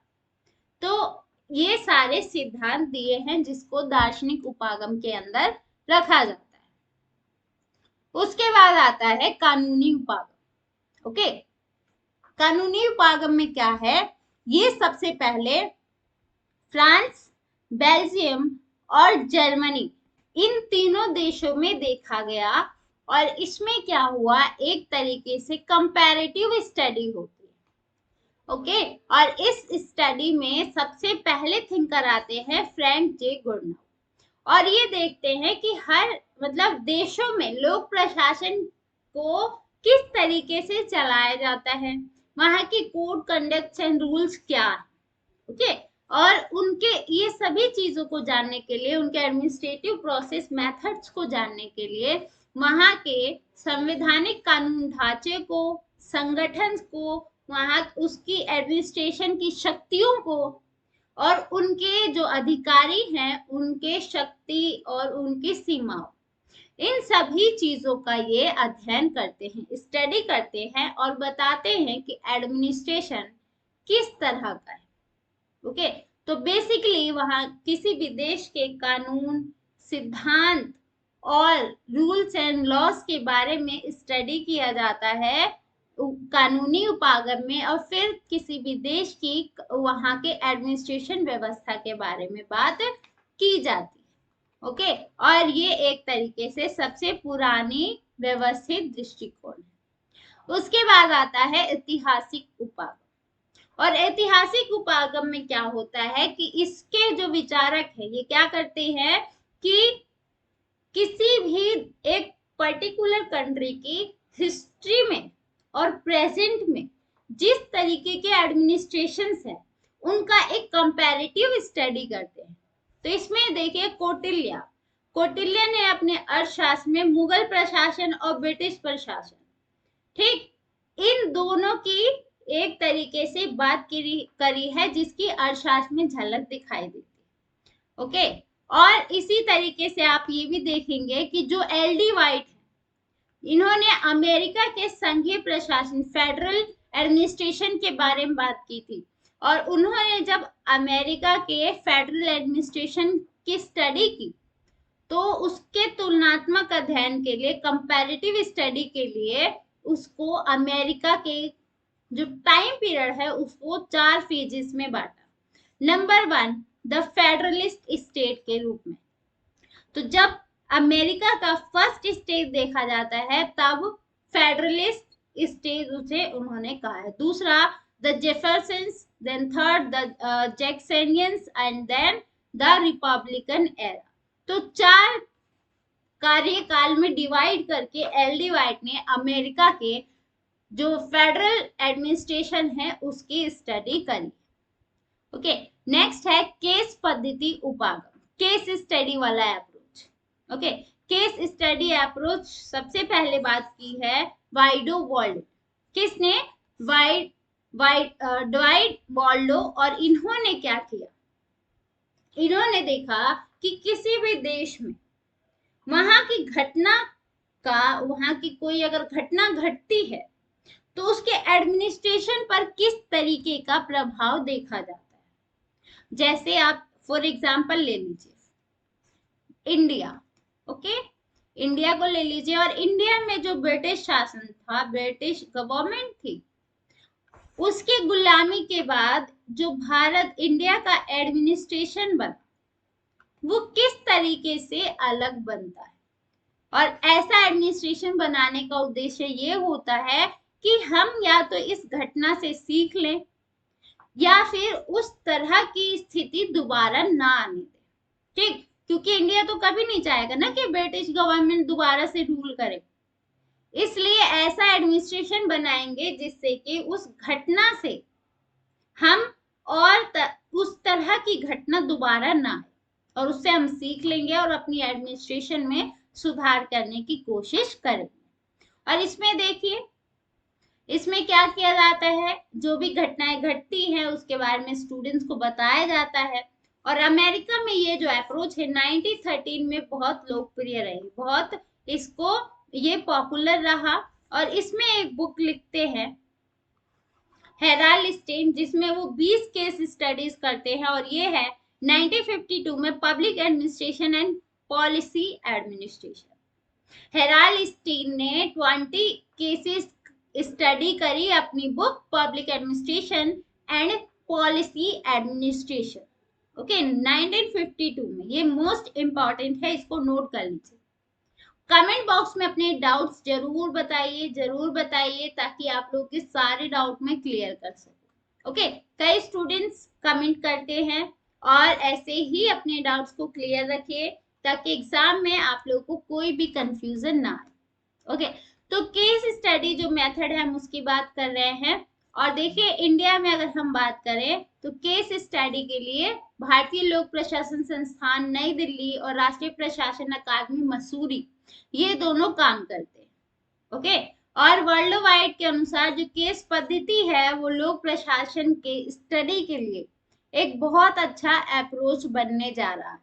तो ये सारे सिद्धांत दिए हैं जिसको दार्शनिक उपागम के अंदर रखा जाता है। उसके बाद आता है कानूनी उपागम। ओके, कानूनी उपागम में क्या है, ये सबसे पहले फ्रांस, बेल्जियम और जर्मनी इन तीनों देशों में देखा गया। और इसमें क्या हुआ, एक तरीके से कंपैरेटिव स्टडी होती है। ओके, और इस स्टडी में सबसे पहले थिंकर आते हैं फ्रैंक जे गुडनव। और ये देखते हैं कि हर मतलब देशों में लोक प्रशासन को किस तरीके से चलाया जाता है, वहां की कोड कंडक्ट एंड रूल्स क्या है। ओके, और उनके ये सभी चीजों को जानने के लिए, उनके एडमिनिस्ट्रेटिव प्रोसेस मेथड्स को जानने के लिए वहां के संवैधानिक कानून ढांचे को, संगठन को, वहां उसकी एडमिनिस्ट्रेशन की शक्तियों को और उनके जो अधिकारी हैं उनके शक्ति और उनकी सीमाओं, इन सभी चीजों का ये अध्ययन करते हैं, स्टडी करते हैं और बताते हैं कि एडमिनिस्ट्रेशन किस तरह का है। ओके, तो बेसिकली वहां किसी भी देश के कानून, सिद्धांत और रूल्स एंड लॉस के बारे में स्टडी किया जाता है कानूनी उपागम में, और फिर किसी भी देश की वहां के एडमिनिस्ट्रेशन व्यवस्था के बारे में बात की जाती है। ओके, और ये एक तरीके से सबसे पुरानी व्यवस्थित दृष्टिकोण है। उसके बाद आता है ऐतिहासिक उपागम। और ऐतिहासिक उपागम में क्या होता है कि इसके जो विचारक है ये क्या करते हैं कि किसी भी एक पर्टिकुलर कंट्री की हिस्ट्री में और प्रेजेंट में जिस तरीके के एडमिनिस्ट्रेशंस है उनका एक कंपैरेटिव स्टडी करते हैं। तो इसमें देखिए कौटिल्य ने अपने अर्थशास्त्र में मुगल प्रशासन और ब्रिटिश प्रशासन, ठीक, इन दोनों की एक तरीके से बात करी है जिसकी अर्थशास्त्र में झलक दिखाई देती है। ओके, और इसी तरीके से आप ये भी देखेंगे कि जो एल.डी. वाइट है इन्होंने अमेरिका के संघीय प्रशासन फेडरल एडमिनिस्ट्रेशन के बारे में बात की थी। और उन्होंने जब अमेरिका के फेडरल एडमिनिस्ट्रेशन की स्टडी की तो उसके तुलनात्मक अध्ययन के लिए, कंपैरेटिव स्टडी के लिए उसको अमेरिका के जो टाइम पीरियड है उसको 4 फेजेस में बांटा। नंबर 1 द फेडरलिस्ट स्टेट के रूप में। तो जब अमेरिका का फर्स्ट स्टेट देखा जाता है तब फेडरलिस्ट स्टेट उसे उन्होंने कहा है। दूसरा the Jeffersons, then third the Jacksonians and then the Republican era. तो 4 कार्यकाल में डिवाइड करके एल.डी. वाइट ने अमेरिका के जो फेडरल एडमिनिस्ट्रेशन है उसकी स्टडी करी। ओके, नेक्स्ट है केस पद्धति उपागम, केस स्टडी वाला approach. Okay, case study approach सबसे पहले बात की है वाइडो वॉल्डो। किसने? Dwight Waldo. और इन्होंने क्या किया? इन्होंने देखा कि किसी भी देश में वहां की घटना का, वहां की कोई अगर घटना घटती है तो उसके एडमिनिस्ट्रेशन पर किस तरीके का प्रभाव देखा जाता है। जैसे आप फॉर एग्जांपल ले लीजिए इंडिया। ओके, इंडिया को ले लीजिए और इंडिया में जो ब्रिटिश शासन था, ब्रिटिश गवर्नमेंट थी, उसके गुलामी के बाद जो भारत इंडिया का एडमिनिस्ट्रेशन बना वो किस तरीके से अलग बनता है। और ऐसा एडमिनिस्ट्रेशन बनाने का उद्देश्य ये होता है कि हम या तो इस घटना से सीख लें या फिर उस तरह की स्थिति दोबारा ना आने दें। ठीक, क्योंकि इंडिया तो कभी नहीं चाहेगा ना कि ब्रिटिश गवर्नमेंट दोबारा से रूल करे। इसलिए ऐसा एडमिनिस्ट्रेशन बनाएंगे जिससे कि उस घटना से हम उस तरह की घटना दोबारा ना आए और उससे हम सीख लेंगे और अपनी एडमिनिस्ट्रेशन में सुधार करने की कोशिश करेंगे। और इसमें देखिए, इसमें क्या किया जाता है, जो भी घटनाएं घटती हैं उसके बारे में स्टूडेंट्स को बताया जाता है। और अमेरिका में ये जो अप्रोच है 1913 में बहुत लोकप्रिय रही, बहुत इसको ये पॉपुलर रहा। और इसमें एक बुक लिखते हैं हेराल्ड स्टेन, जिसमें वो 20 केस स्टडीज करते हैं और ये है 1952 में public administration and policy administration. Harold Stein ने 20 केसेस स्टडी करी अपनी book public administration and policy administration. Okay, 1952 में। ये मोस्ट इंपॉर्टेंट है, इसको नोट कर लीजिए। कमेंट बॉक्स में अपने डाउट्स जरूर बताइए ताकि आप लोग के सारे डाउट में क्लियर कर सके। ओके, कई स्टूडेंट्स कमेंट करते हैं और ऐसे ही अपने डाउट्स को क्लियर रखिए ताकि एग्जाम में आप लोग को कोई भी कंफ्यूजन ना आए। ओके, तो केस स्टडी जो मेथड है हम उसकी बात कर रहे हैं। और देखिए इंडिया में अगर हम बात करें तो केस स्टडी के लिए भारतीय लोक प्रशासन संस्थान नई दिल्ली और राष्ट्रीय प्रशासन अकादमी मसूरी, ये दोनों काम करते हैं। ओके, और वर्ल्ड वाइड के अनुसार जो केस पद्धति है वो लोक प्रशासन के स्टडी के लिए एक बहुत अच्छा अप्रोच बनने जा रहा है।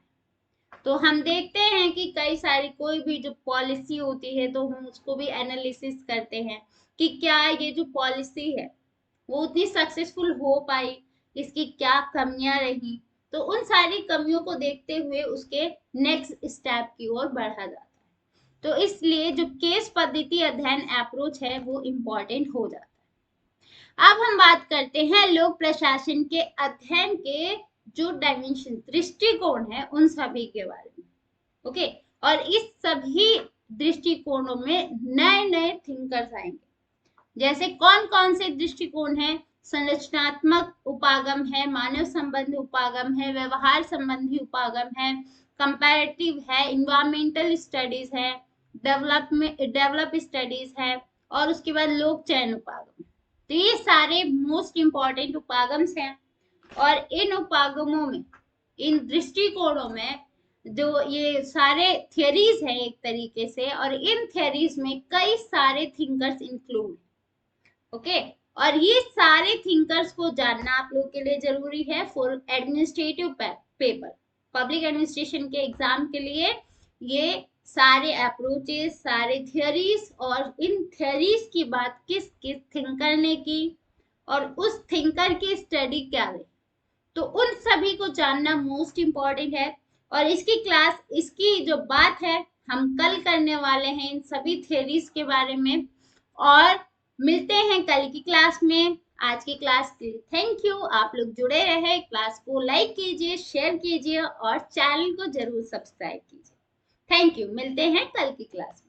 तो हम देखते हैं कि कई सारी कोई भी जो पॉलिसी होती है तो हम उसको भी एनालिसिस करते हैं कि क्या ये जो पॉलिसी है वो उतनी सक्सेसफुल हो पाई, इसकी क्या कमियां रही। तो उन सारी कमियों को देखते हुए उसके नेक्स्ट स्टेप की ओर बढ़ा जाता है। तो इसलिए जो केस पद्धति अध्ययन अप्रोच है वो इम्पोर्टेंट हो जाता है। अब हम बात करते हैं लोक प्रशासन के अध्ययन के जो डायमेंशन, दृष्टिकोण है उन सभी के बारे में। ओके, और इस सभी दृष्टिकोणों में नए नए थिंकर्स आएंगे। जैसे कौन कौन से दृष्टिकोण है? संरचनात्मक उपागम है, मानव संबंधी उपागम है, व्यवहार संबंधी उपागम है, कंपैरेटिव है, इन्वायरमेंटल स्टडीज है, डेवलप स्टडीज है और उसके बाद लोक चयन उपागम। तो ये सारे मोस्ट इंपॉर्टेंट उपागम्स हैं। और इन उपागमों में, इन दृष्टिकोणों में जो ये सारे थियरीज हैं एक तरीके से, और इन थियरीज में कई सारे थिंकर्स इंक्लूड। ओके, और ये सारे थिंकर्स को जानना आप लोग के लिए जरूरी है for administrative paper, public administration के एग्जाम के लिए। ये सारे अप्रोचेस, सारे थियरीज और इन थियरीज की बात किस किस थिंकर ने की और उस थिंकर की स्टडी क्या है, तो उन सभी को जानना मोस्ट इम्पॉर्टेंट है। और इसकी क्लास, इसकी जो बात है हम कल करने वाले हैं इन सभी थियरीज के बारे में। और मिलते हैं कल की क्लास में। आज की क्लास के लिए थैंक यू। आप लोग जुड़े रहे, क्लास को लाइक कीजिए, शेयर कीजिए और चैनल को जरूर सब्सक्राइब कीजिए। Thank you. मिलते हैं कल की क्लास में।